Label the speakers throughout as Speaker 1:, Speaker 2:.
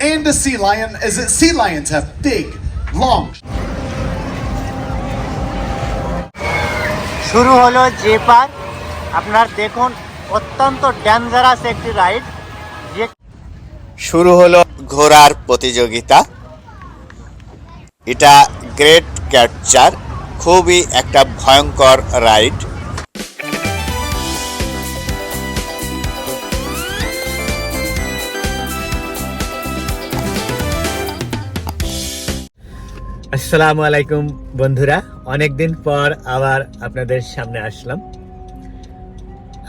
Speaker 1: and a sea lion, as sea lions have big, long.
Speaker 2: শুরু হলো যে park. আপনার দেখুন অত্যন্ত ডেঞ্জারাস একটি রাইড। যে
Speaker 3: শুরু হলো ঘোড়ার প্রতিযোগিতা। এটা গ্রেট ক্যাপচার, খুবই একটা ভয়ঙ্কর রাইড।
Speaker 2: আসসালামু আলাইকুম বন্ধুরা, অনেকদিন পর আবার আপনাদের সামনে আসলাম।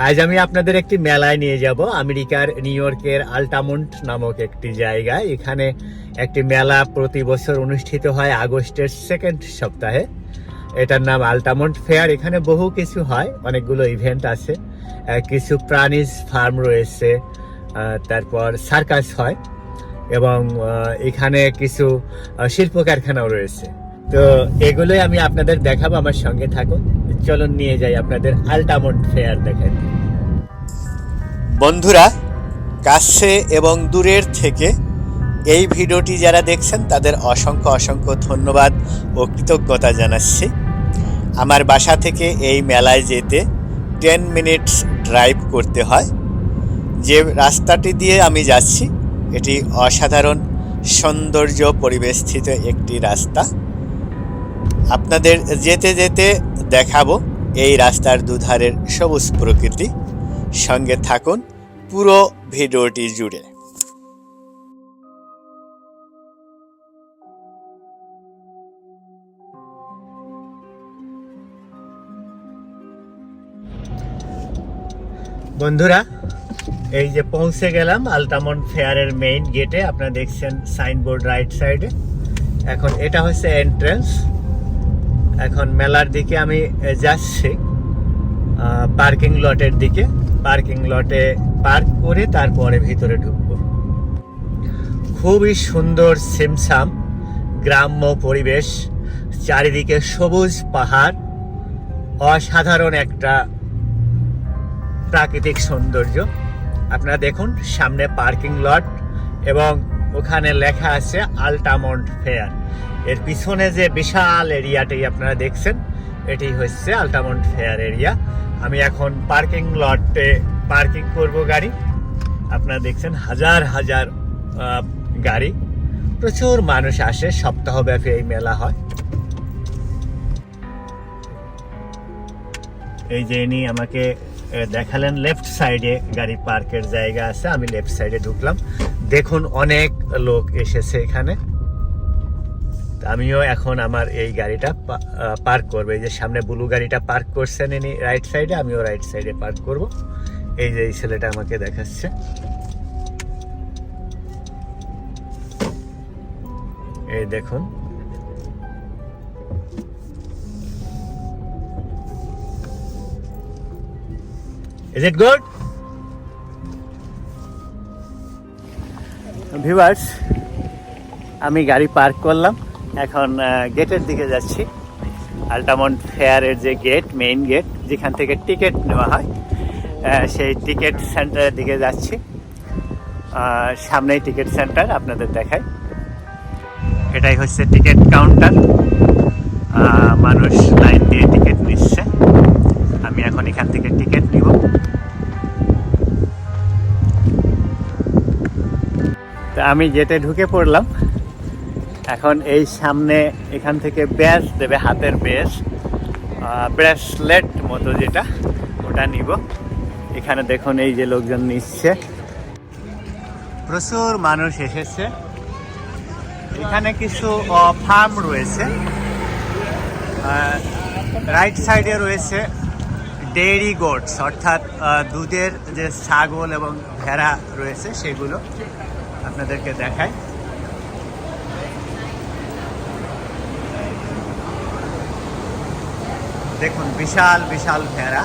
Speaker 2: আজ আমি আপনাদের একটি মেলায় নিয়ে যাব, আমেরিকার নিউ ইয়র্কের আল্টামন্ট নামক একটি জায়গায়। এখানে একটি মেলা প্রতি বছর অনুষ্ঠিত হয় আগস্টের সেকেন্ড সপ্তাহে। এটার নাম আল্টামন্ট ফেয়ার। এখানে বহু কিছু হয়, অনেকগুলো ইভেন্ট আছে, কিছু প্রাণীজ ফার্ম রয়েছে, তারপর সার্কাস হয় এবং এখানে কিছু শিল্প কারখানাও রয়েছে। তো এগুলোই আমি আপনাদের দেখাবো, আমার সঙ্গে থাকুন। চলুন নিয়ে যাই আপনাদের আল্টামন্ট ফেয়ার দেখাই।
Speaker 3: বন্ধুরা, কাছে এবং দূরের থেকে এই ভিডিওটি যারা দেখছেন তাদের অসংখ্য অসংখ্য ধন্যবাদ ও কৃতজ্ঞতা জানাচ্ছি। আমার বাসা থেকে এই মেলায় যেতে 10 মিনিটস ড্রাইভ করতে হয়। যে রাস্তাটি দিয়ে আমি যাচ্ছি এটি অসাধারণ সৌন্দর্য পরিবেষ্টিত একটি রাস্তা। আপনাদের যেতে যেতে দেখাবো এই রাস্তার দুধারের সবুজ প্রকৃতি। সঙ্গে থাকুন পুরো ভিডিওটি জুড়ে।
Speaker 2: বন্ধুরা, এই যে পৌঁছে গেলাম আল্টামন্ট ফেয়ারের মেইন গেটে। আপনারা দেখছেন সাইনবোর্ড রাইট সাইডে। এখন এটা হচ্ছে এন্ট্রেন্স। এখন মেলার দিকে আমি যাচ্ছি পার্কিং লটের দিকে। পার্কিং লটে পার্ক করে তারপরে ভিতরে ঢুকবো। খুবই সুন্দর ছিমছাম গ্রাম্য পরিবেশ, চারিদিকে সবুজ পাহাড়, অসাধারণ একটা প্রাকৃতিক সৌন্দর্য। আপনারা দেখুন সামনে পার্কিং লট এবং ওখানে লেখা আছে আল্টামন্ট ফেয়ার। এর পিছনে যে বিশাল এরিয়াটি আপনারা দেখছেন এটি হচ্ছে আল্টামন্ট ফেয়ার এরিয়া। আমি এখন পার্কিং লটে পার্কিং করব গাড়ি। আপনারা দেখছেন হাজার হাজার গাড়ি, প্রচুর মানুষ আসে, সপ্তাহব্যাপী এই মেলা হয়। এই যে ইনি আমাকে দেখালেন লেফট সাইডে গাড়ি পার্কের জায়গা আছে। আমি লেফট সাইডে ঢুকলাম। দেখুন অনেক লোক এসেছে এখানে। আমিও এখন আমার এই গাড়িটা পার্ক করবো। এই যে সামনে ব্লু গাড়িটা পার্ক করছেন ইনি রাইট সাইডে, আমিও রাইট সাইডে পার্ক করব। এই যে এই ছেলেটা আমাকে দেখাচ্ছে। এই দেখুন, Is it good? ভিউয়ার্স, আমি গাড়ি পার্ক করলাম, এখন গেটের দিকে যাচ্ছি। আল্টামন্ট ফেয়ারের যে গেট, মেইন গেট, যেখান থেকে টিকিট নেওয়া হয়, সেই টিকিট সেন্টারের দিকে যাচ্ছি। সামনেই টিকিট সেন্টার, আপনাদের দেখাই। এটাই হচ্ছে টিকিট কাউন্টার। মানুষ লাইন দিয়ে টিকিট নিচ্ছে। আমি এখন এখান থেকে টিকিট নিব। তা আমি যেতে ঢুকে পড়লাম। এখন এই সামনে এখান থেকে ব্যাজ দেবে, হাতের ব্যাজ, ব্রেসলেট মতো যেটা, ওটা নিব। এখানে দেখুন এই যে লোকজন নিচ্ছে, প্রচুর মানুষ এসেছে। এখানে কিছু ফার্ম রয়েছে। রাইট সাইডে রয়েছে ডেইরি গোটস, অর্থাৎ দুধের যে ছাগল এবং ভেড়া রয়েছে সেগুলো আপনাদেরকে দেখায়। দেখুন বিশাল বিশাল ভেড়া।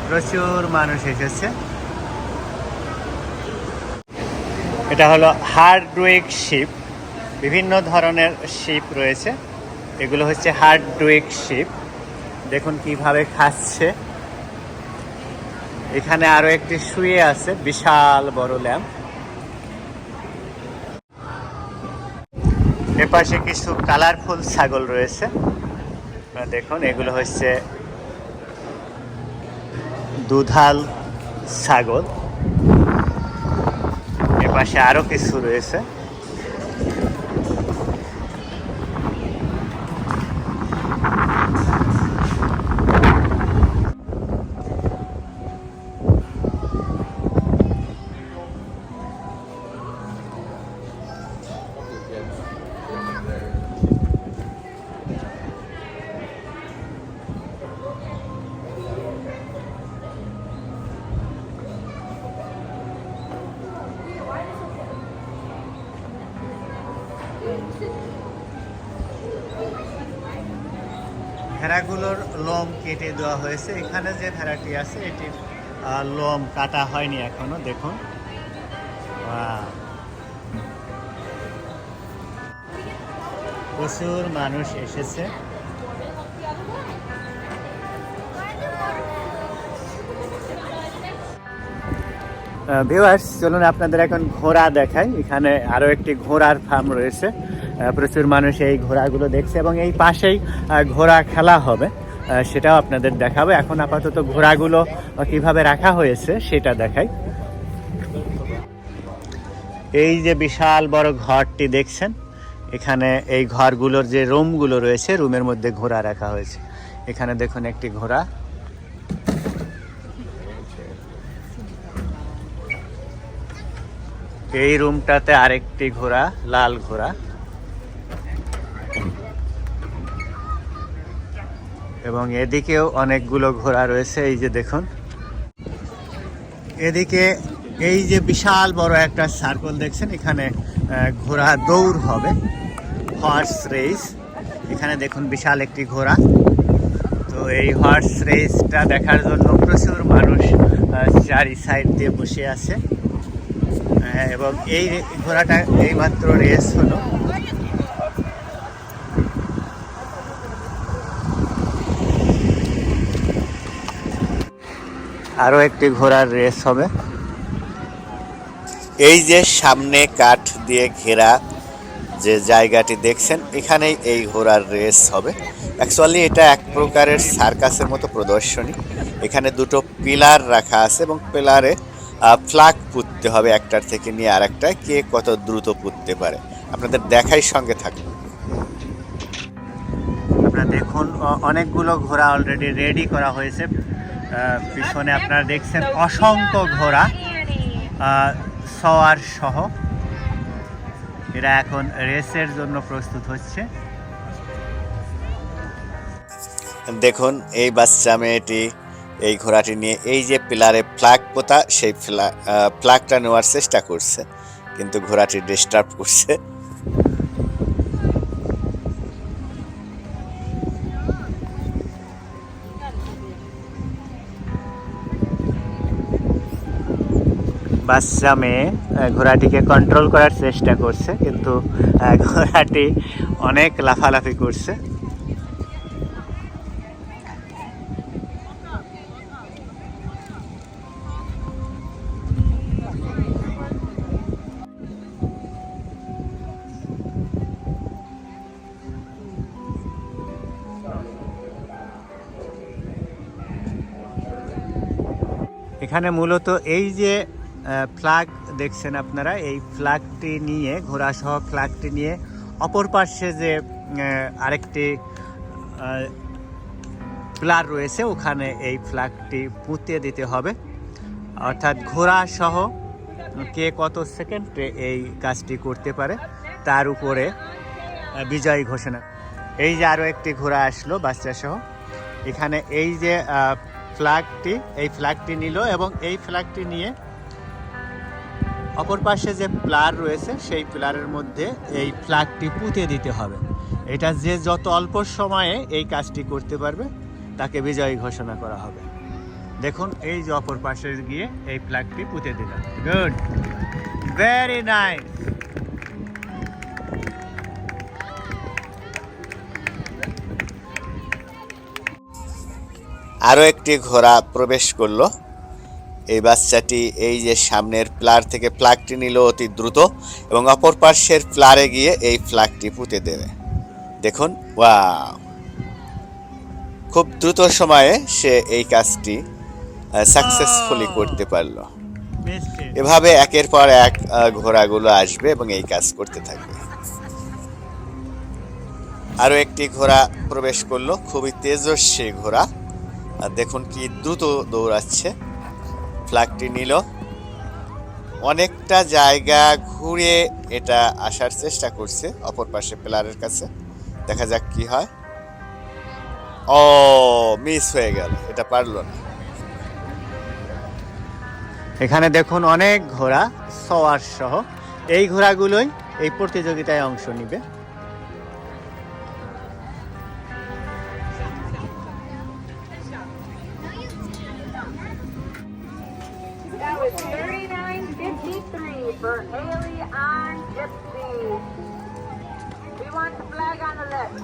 Speaker 2: প্রচুর মানুষ এসেছে। এটা হলো হার্ডউইক শিপ। বিভিন্ন ধরনের শিপ রয়েছে, এগুলো হচ্ছে হার্ডউইক শিপ। দেখুন কিভাবে খাচ্ছে। এখানে আরো একটি শুয়ে আছে, বিশাল বড় ল্যাম্প। এপাশে কিছু কালারফুল ছাগল রয়েছে, দেখুন এগুলো হচ্ছে দুধাল ছাগল। এপাশে আরো কিছু রয়েছে। ভেড়াগুলোর লোম কেটে দেওয়া হয়েছে। এখানে যে ভেড়াটি আছে এটির লোম কাটা হয়নি এখনো, দেখুন। প্রচুর মানুষ এসেছে। ভিউয়ার্স, চলুন আপনাদের এখন ঘোড়া দেখাই। এখানে আরো একটি ঘোড়ার ফার্ম রয়েছে। প্রচুর মানুষ এই ঘোড়াগুলো দেখছে এবং এই পাশেই ঘোড়া খেলা হবে, সেটাও আপনাদের দেখাবো। এখন আপাতত ঘোড়াগুলো কিভাবে রাখা হয়েছে সেটা দেখাই। এই যে বিশাল বড় ঘরটি দেখছেন, এখানে এই ঘরগুলোর যে রুমগুলো রয়েছে, রুমের মধ্যে ঘোড়া রাখা হয়েছে। এখানে দেখুন একটি ঘোড়া। এই রুমটাতে আরেকটি ঘোড়া, লাল ঘোড়া। এবং এদিকেও অনেকগুলো ঘোড়া রয়েছে, এই যে দেখুন। এদিকে এই যে বিশাল বড় একটা সার্কেল দেখছেন, এখানে ঘোড়া দৌড় হবে, হর্স রেস। এখানে দেখুন বিশাল একটি ঘোড়া। তো এই হর্স রেসটা দেখার জন্য প্রচুর মানুষ চারি সাইড দিয়ে বসে আছে। এবং এই ঘোড়াটা এইমাত্র রেস হলো। আরো একটি ঘোড়ার রেস হবে।
Speaker 3: এই যে সামনে কাঠ দিয়ে ঘেরা যে জায়গাটি দেখছেন, এখানেই এই ঘোড়ার রেস হবে। অ্যাকচুয়ালি এটা এক প্রকারের সার্কাসের মতো প্রদর্শনী। এখানে দুটো পিলার রাখা আছে এবং পিলারে ফ্ল্যাগ পুঁততে হবে, একটার থেকে নিয়ে আরেকটায় কে কত দ্রুত পুঁততে পারে। আপনাদের দেখাই, সঙ্গে থাকুন।
Speaker 2: আপনারা দেখুন অনেকগুলো ঘোড়া অলরেডি রেডি করা হয়েছে। পিছনে আপনারা দেখছেন অসংখ্য ঘোড়া সওয়ার সহ। এরা এখন রেসের জন্য প্রস্তুত হচ্ছে।
Speaker 3: দেখুন এই বাচ্চা মেয়েটি এই ঘোড়াটি নিয়ে এই যে পিলারে ফ্ল্যাগ পোতা, সেই ফ্ল্যাগটা নেওয়ার চেষ্টা করছে, কিন্তু ঘোড়াটি ডিস্টার্ব করছে।
Speaker 2: বাচ্চা মেয়ে ঘোড়াটিকে কন্ট্রোল করার চেষ্টা করছে, কিন্তু ঘোড়াটি অনেক লাফালাফি করছে। এখানে মূলত এই যে ফ্ল্যাগ দেখছেন আপনারা, এই ফ্ল্যাগটি নিয়ে, ঘোড়া সহ ফ্ল্যাগটি নিয়ে অপর পাশে যে আরেকটি পিলার রয়েছে, ওখানে এই ফ্ল্যাগটি পুঁতে দিতে হবে। অর্থাৎ ঘোড়া সহ কে কত সেকেন্ডে এই কাজটি করতে পারে তার উপরে বিজয়ী ঘোষণা। এই যে আরও একটি ঘোড়া আসলো বাচ্চা সহ। এখানে এই যে ফ্ল্যাগটি নিল এবং এই ফ্ল্যাগটি নিয়ে অপর পাশে যে পিলার রয়েছে সেই পিলারের মধ্যে এই ফ্ল্যাগটি পুঁতে দিতে হবে। এটা যে যত অল্প সময়ে এই কাজটি করতে পারবে তাকে বিজয়ী ঘোষণা করা হবে। দেখুন এই যে অপর পাশে গিয়ে এই ফ্ল্যাগটি পুঁতে দিল। Good, very nice.
Speaker 3: আরও একটি ঘোড়া প্রবেশ করলো। এই বাচ্চাটি এই যে সামনের প্লার থেকে ফ্ল্যাগটি নিল অতি দ্রুত এবং অপর পার্শ্বের প্লারে গিয়ে এই ফ্ল্যাগটি পুঁতে দেবে। দেখুন, ওয়াও, খুব দ্রুত সময়ে সে এই কাজটি সাকসেসফুলি করতে পারলো। এভাবে একের পর এক ঘোড়াগুলো আসবে এবং এই কাজ করতে থাকবে। আরও একটি ঘোড়া প্রবেশ করলো, খুবই তেজস্বী ঘোড়া। আর দেখুন কি দ্রুত দৌড়াচ্ছে। ফ্ল্যাগটি নিল, অনেকটা জায়গা ঘুরে এটা আসার চেষ্টা করছে অপর পাশে প্লারের কাছে। দেখা যাক কি হয়। ও, মিস হয়ে গেল, এটা পারলো না।
Speaker 2: এখানে দেখুন অনেক ঘোড়া সওয়ার সহ, এই ঘোড়াগুলোই এই প্রতিযোগিতায় অংশ নিবে।
Speaker 4: That was 39.53 for Haley on Gypsy. We want the flag on the left.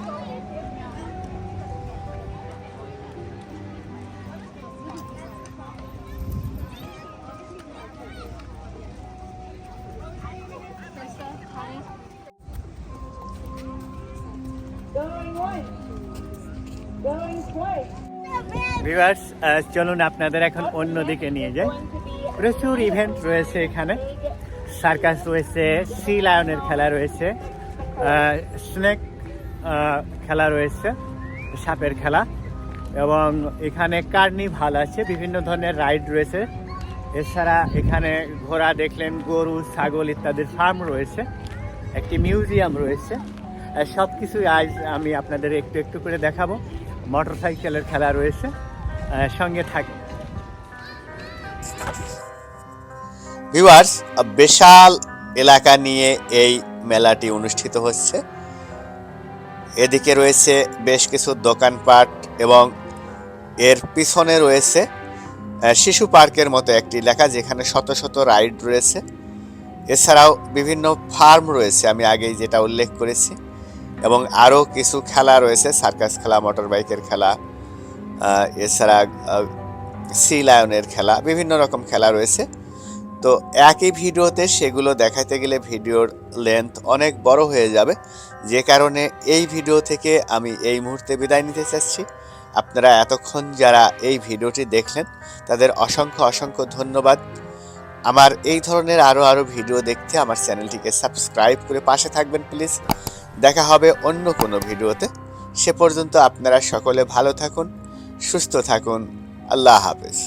Speaker 4: Going once. Going twice.
Speaker 2: Viewers, চলুন আপনাদের এখন অন্যদিকে নিয়ে যাই। প্রচুর ইভেন্ট রয়েছে এখানে, সার্কাস রয়েছে, সি লায়নের খেলা রয়েছে, স্নেক খেলা রয়েছে, সাপের খেলা, এবং এখানে কার্নিভাল আছে, বিভিন্ন ধরনের রাইড রয়েছে। এছাড়া এখানে ঘোড়া দেখলেন, গরু, ছাগল ইত্যাদির ফার্ম রয়েছে, একটি মিউজিয়াম রয়েছে। সব কিছুই আজ আমি আপনাদের একটু একটু করে দেখাবো। মোটরসাইকেলের খেলা রয়েছে, সঙ্গে থাকি।
Speaker 3: ভিউয়ার্স, বিশাল এলাকা নিয়ে এই মেলাটি অনুষ্ঠিত হচ্ছে। এদিকে রয়েছে বেশ কিছু দোকানপাট এবং এর পিছনে রয়েছে শিশু পার্কের মতো একটি এলাকা যেখানে শত শত রাইড রয়েছে। এছাড়াও বিভিন্ন ফার্ম রয়েছে, আমি আগেই যেটা উল্লেখ করেছি, এবং আরও কিছু খেলা রয়েছে, সার্কাস খেলা, মোটর বাইকের খেলা, এছাড়া সি লায়নের খেলা, বিভিন্ন রকম খেলা রয়েছে। তো একই ভিডিওতে সেগুলো দেখাতে গেলে ভিডিওর লেন্থ অনেক বড় হয়ে যাবে, যে কারণে এই ভিডিও থেকে আমি এই মুহূর্তে বিদায় নিতে চাচ্ছি। আপনারা এতক্ষণ যারা এই ভিডিওটি দেখলেন তাদের অসংখ্য অসংখ্য ধন্যবাদ। আমার এই ধরনের আরও ভিডিও দেখতে আমার চ্যানেলটিকে সাবস্ক্রাইব করে পাশে থাকবেন প্লিজ। দেখা হবে অন্য কোনো ভিডিওতে। সে পর্যন্ত আপনারা সকলে ভালো থাকুন, সুস্থ থাকুন। আল্লাহ হাফেজ।